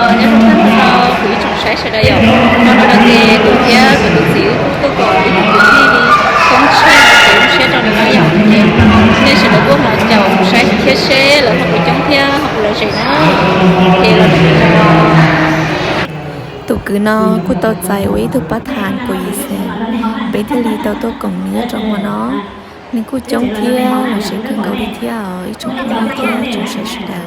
nhớ trong tháng sau quý trong sáng sẽ đây rồi nó là cái tụi kia của tụi xíu tôi gọi đi tụi kia đi không xe trong nó dòng nên sẽ được có một chầu sáng thiết xe là không bị chống theo hoặc là gì đó thì là tụi cứ nó của tao chạy với tụi bắt hàng của ý xe bây giờ thì tao còn nhớ trong mà nó nên cô chống theo là sẽ cần cầu đi theo ở trong cái đi theo trong sẽ đào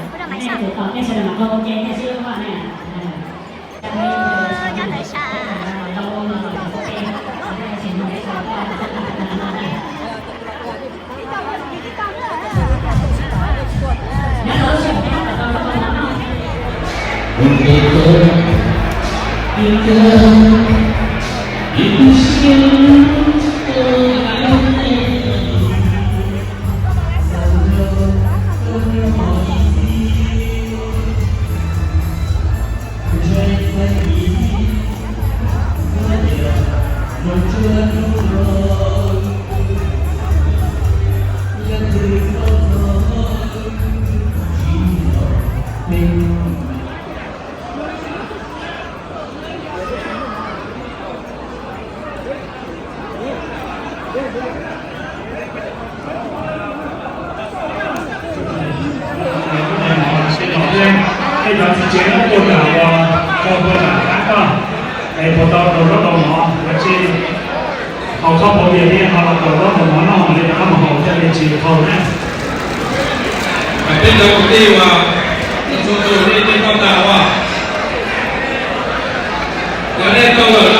cái đoạn時間都過頭喎，過過難打多，誒過到嗰度我，或者後級冇嘢啲，後落到嗰度我咯，你打唔好即係你自套咧。邊度啲話，做呢啲高大喎，有啲高大啦，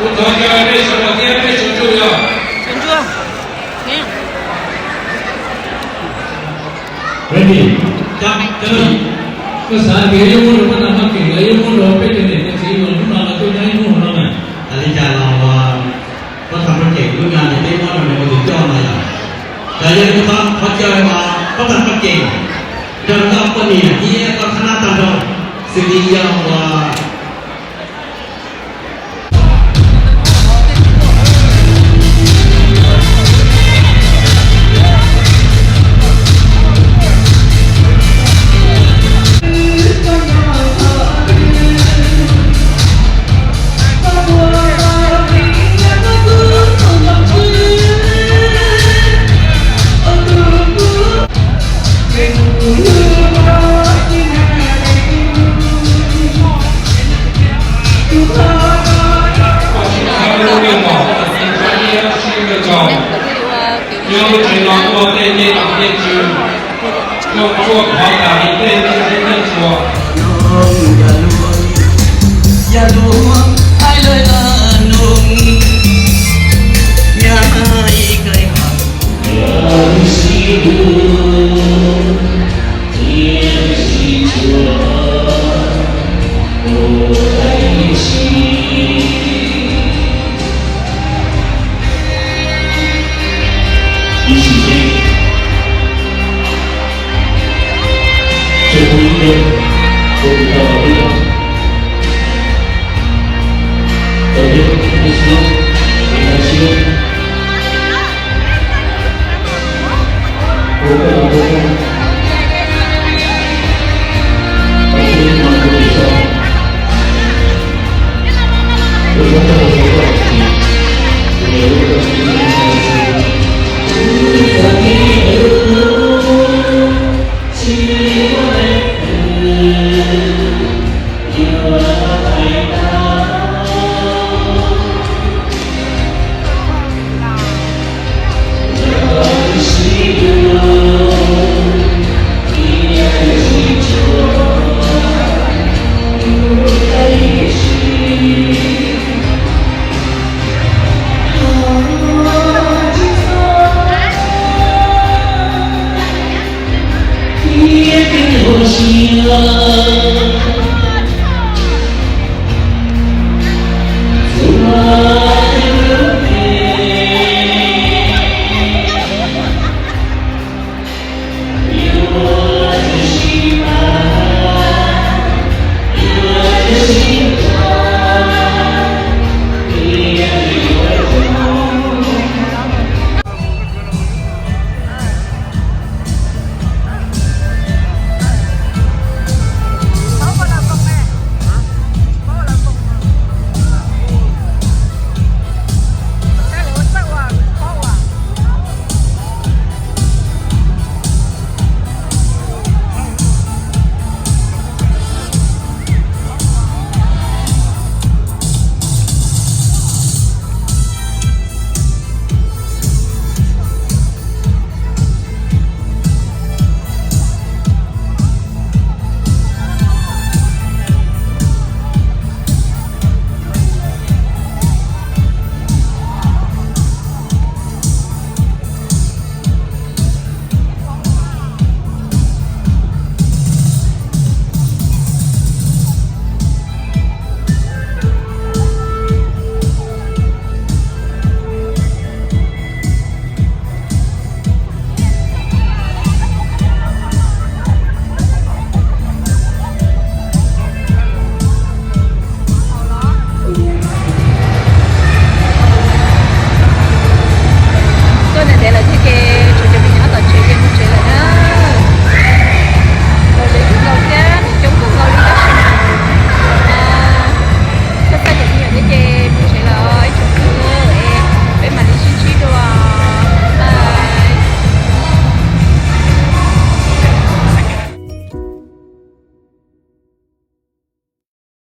我同佢啲什麼啲咩做做呀？做做，Ready. Cái xã kia yêu muốn nó nằm ở kia yêu muốn rồi bây giờ này cái gì mà nó nằm ở tôi thấy muốn nó này. Anh cha nào có thằng nó chịu cái nhà này đi qua rồi mình có cho này à. Tại vì chúng ta có chơi mà có thằng nó chịu. Cho nó có gì kia có khả năng tầm rồi. Sự đi giao và yêu trình lòng của tên như tổng tiên trừ yêu chuộc họ cả ý tên như tên chùa Dạ luôn hai lời là nung nhà ai cây hạt thiên sĩ đường thiên sĩ chùa đồ thầy sĩ đi sĩ thế cho quý nhân cùng tàu đi Terima kasih.